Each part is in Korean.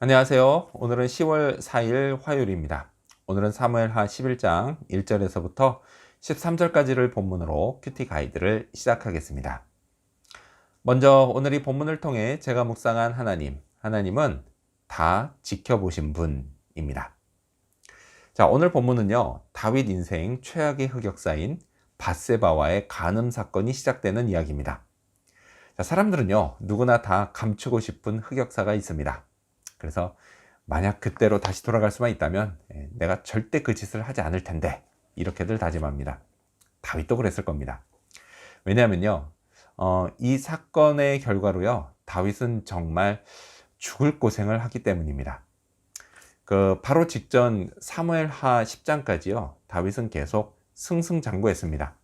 안녕하세요. 오늘은 10월 4일 화요일입니다. 오늘은 사무엘하 11장 1절에서부터 13절까지를 본문으로 큐티 가이드를 시작하겠습니다. 먼저 오늘 이 본문을 통해 제가 묵상한 하나님은 다 지켜보신 분입니다. 자, 오늘 본문은요, 다윗 인생 최악의 흑역사인 밧세바와의 간음 사건이 시작되는 이야기입니다. 자, 사람들은요, 누구나 다 감추고 싶은 흑역사가 있습니다. 그래서 만약 그때로 다시 돌아갈 수만 있다면 내가 절대 그 짓을 하지 않을 텐데 이렇게들 다짐합니다. 다윗도 그랬을 겁니다. 왜냐하면요, 이 사건의 결과로요, 다윗은 정말 죽을 고생을 하기 때문입니다. 바로 직전 사무엘하 10장까지요, 다윗은 계속 승승장구했습니다.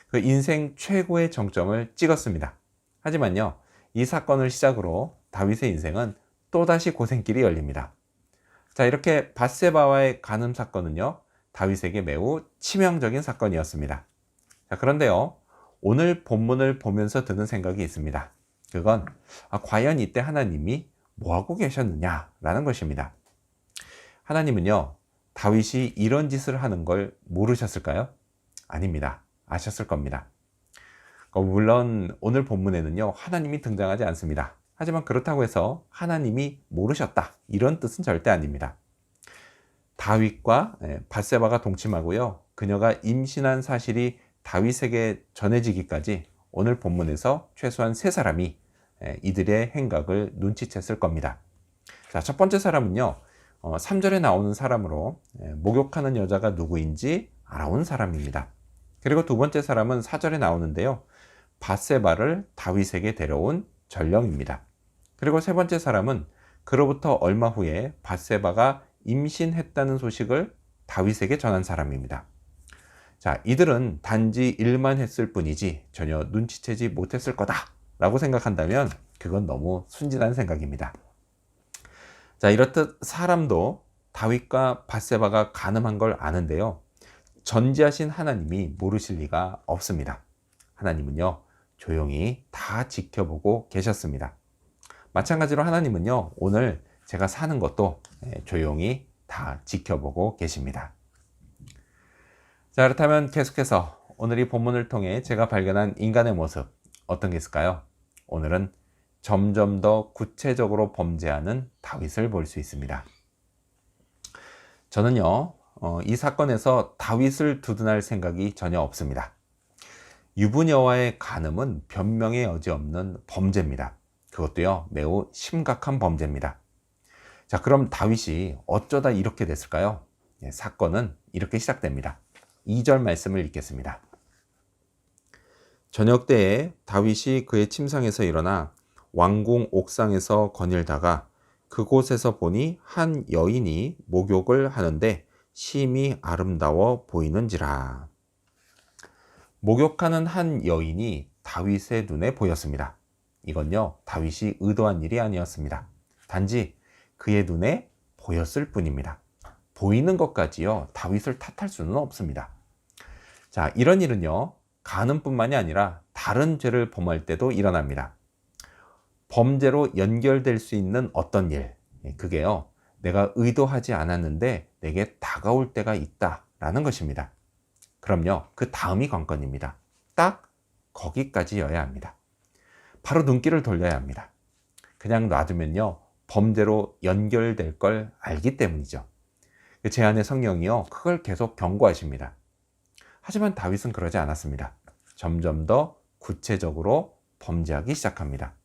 그 인생 최고의 정점을 찍었습니다. 하지만요, 이 사건을 시작으로 다윗의 인생은 또다시 고생길이 열립니다. 자, 이렇게 밧세바와의 간음 사건은요, 다윗에게 매우 치명적인 사건이었습니다. 자, 그런데요, 오늘 본문을 보면서 드는 생각이 있습니다. 그건 과연 이때 하나님이 뭐하고 계셨느냐라는 것입니다. 하나님은요, 다윗이 이런 짓을 하는 걸 모르셨을까요? 아닙니다. 아셨을 겁니다. 물론 오늘 본문에는요, 하나님이 등장하지 않습니다. 하지만 그렇다고 해서 하나님이 모르셨다, 이런 뜻은 절대 아닙니다. 다윗과 밧세바가 동침하고요, 그녀가 임신한 사실이 다윗에게 전해지기까지 오늘 본문에서 최소한 3사람이 이들의 행각을 눈치챘을 겁니다. 자, 첫 번째 사람은요, 3절에 나오는 사람으로 목욕하는 여자가 누구인지 알아온 사람입니다. 그리고 두 번째 사람은 4절에 나오는데요, 밧세바를 다윗에게 데려온 전령입니다. 그리고 세 번째 사람은 그로부터 얼마 후에 밧세바가 임신했다는 소식을 다윗에게 전한 사람입니다. 자, 이들은 단지 일만 했을 뿐이지 전혀 눈치채지 못했을 거다라고 생각한다면 그건 너무 순진한 생각입니다. 자, 이렇듯 사람도 다윗과 밧세바가 간음한 걸 아는데요, 전지하신 하나님이 모르실 리가 없습니다. 하나님은요, 조용히 다 지켜보고 계셨습니다. 마찬가지로 하나님은요, 오늘 제가 사는 것도 조용히 다 지켜보고 계십니다. 자, 그렇다면 계속해서 오늘 이 본문을 통해 제가 발견한 인간의 모습, 어떤 게 있을까요? 오늘은 점점 더 구체적으로 범죄하는 다윗을 볼 수 있습니다. 저는요, 이 사건에서 다윗을 두둔할 생각이 전혀 없습니다. 유부녀와의 간음은 변명의 여지 없는 범죄입니다. 그것도요, 매우 심각한 범죄입니다. 자, 그럼 다윗이 어쩌다 이렇게 됐을까요? 사건은 이렇게 시작됩니다. 2절 말씀을 읽겠습니다. 저녁 때에 다윗이 그의 침상에서 일어나 왕궁 옥상에서 거닐다가 그곳에서 보니 한 여인이 목욕을 하는데 심히 아름다워 보이는지라. 목욕하는 한 여인이 다윗의 눈에 보였습니다. 이건요, 다윗이 의도한 일이 아니었습니다. 단지 그의 눈에 보였을 뿐입니다. 보이는 것까지요, 다윗을 탓할 수는 없습니다. 자, 이런 일은요, 간음뿐만이 아니라 다른 죄를 범할 때도 일어납니다. 범죄로 연결될 수 있는 어떤 일, 그게요, 내가 의도하지 않았는데 내게 다가올 때가 있다라는 것입니다. 그럼요, 그 다음이 관건입니다. 딱 거기까지여야 합니다. 바로 눈길을 돌려야 합니다. 그냥 놔두면요, 범죄로 연결될 걸 알기 때문이죠. 제 안의 성령이요, 그걸 계속 경고하십니다. 하지만 다윗은 그러지 않았습니다. 점점 더 구체적으로 범죄하기 시작합니다.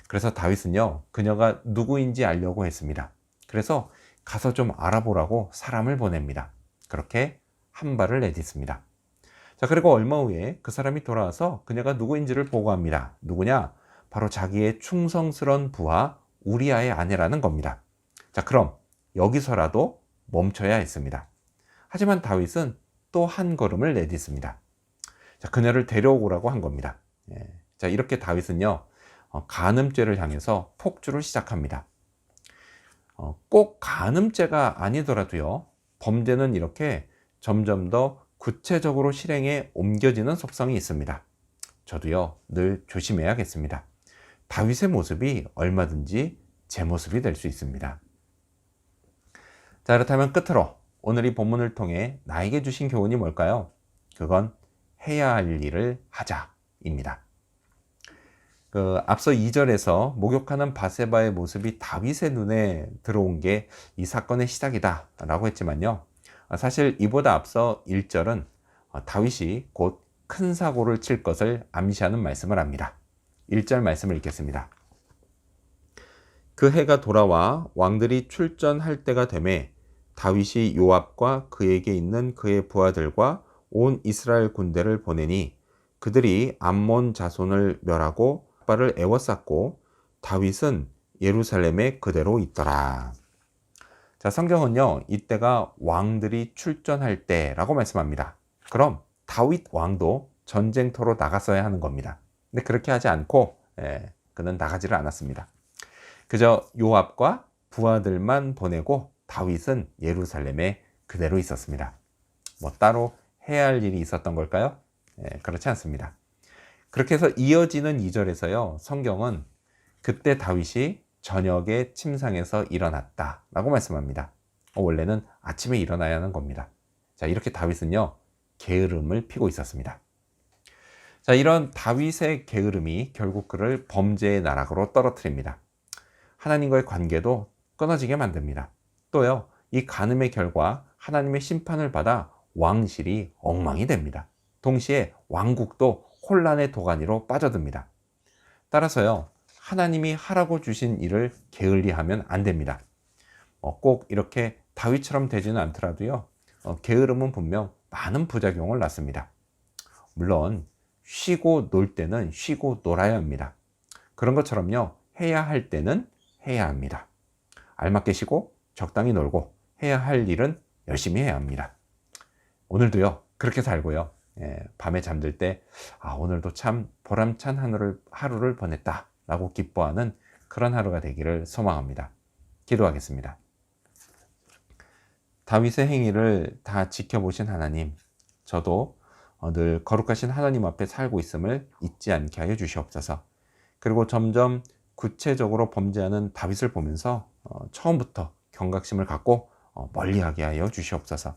그래서 다윗은요, 그녀가 누구인지 알려고 했습니다. 그래서 가서 좀 알아보라고 사람을 보냅니다. 그렇게 한 발을 내딛습니다. 자, 그리고 얼마 후에 그 사람이 돌아와서 그녀가 누구인지를 보고합니다. 누구냐? 바로 자기의 충성스러운 부하 우리아의 아내라는 겁니다. 자, 그럼 여기서라도 멈춰야 했습니다. 하지만 다윗은 또 한 걸음을 내딛습니다. 자, 그녀를 데려오라고 한 겁니다. 자, 이렇게 다윗은요, 간음죄를 향해서 폭주를 시작합니다. 꼭 간음죄가 아니더라도요, 범죄는 이렇게 점점 더 구체적으로 실행에 옮겨지는 속성이 있습니다. 저도요, 늘 조심해야겠습니다. 다윗의 모습이 얼마든지 제 모습이 될 수 있습니다. 자, 그렇다면 끝으로 오늘 이 본문을 통해 나에게 주신 교훈이 뭘까요? 그건 해야 할 일을 하자입니다. 앞서 2절에서 목욕하는 바세바의 모습이 다윗의 눈에 들어온 게 이 사건의 시작이다 라고 했지만요, 사실 이보다 앞서 1절은 다윗이 곧 큰 사고를 칠 것을 암시하는 말씀을 합니다. 1절 말씀을 읽겠습니다. 그 해가 돌아와 왕들이 출전할 때가 되매 다윗이 요압과 그에게 있는 그의 부하들과 온 이스라엘 군대를 보내니 그들이 암몬 자손을 멸하고 밭을 에워쌌고 다윗은 예루살렘에 그대로 있더라. 자, 성경은요, 이때가 왕들이 출전할 때라고 말씀합니다. 그럼 다윗 왕도 전쟁터로 나갔어야 하는 겁니다. 근데 그렇게 하지 않고 그는 나가지를 않았습니다. 그저 요압과 부하들만 보내고 다윗은 예루살렘에 그대로 있었습니다. 뭐 따로 해야 할 일이 있었던 걸까요? 그렇지 않습니다. 그렇게 해서 이어지는 2절에서요, 성경은 그때 다윗이 저녁에 침상에서 일어났다 라고 말씀합니다. 원래는 아침에 일어나야 하는 겁니다. 자, 이렇게 다윗은요, 게으름을 피고 있었습니다. 자, 이런 다윗의 게으름이 결국 그를 범죄의 나락으로 떨어뜨립니다. 하나님과의 관계도 끊어지게 만듭니다. 또요, 이 간음의 결과 하나님의 심판을 받아 왕실이 엉망이 됩니다. 동시에 왕국도 혼란의 도가니로 빠져듭니다. 따라서요, 하나님이 하라고 주신 일을 게을리하면 안 됩니다. 꼭 이렇게 다윗처럼 되지는 않더라도요, 게으름은 분명 많은 부작용을 낳습니다. 물론 쉬고 놀 때는 쉬고 놀아야 합니다. 그런 것처럼요, 해야 할 때는 해야 합니다. 알맞게 쉬고 적당히 놀고 해야 할 일은 열심히 해야 합니다. 오늘도요, 그렇게 살고요, 밤에 잠들 때 오늘도 참 보람찬 하루를 보냈다 라고 기뻐하는 그런 하루가 되기를 소망합니다. 기도하겠습니다. 다윗의 행위를 다 지켜보신 하나님, 저도 늘 거룩하신 하나님 앞에 살고 있음을 잊지 않게 하여 주시옵소서. 그리고 점점 구체적으로 범죄하는 다윗을 보면서 처음부터 경각심을 갖고 멀리하게 하여 주시옵소서.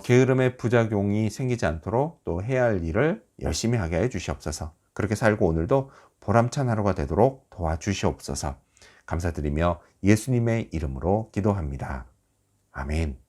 게으름의 부작용이 생기지 않도록 또 해야 할 일을 열심히 하게 하여 주시옵소서. 그렇게 살고 오늘도 보람찬 하루가 되도록 도와주시옵소서. 감사드리며 예수님의 이름으로 기도합니다. 아멘.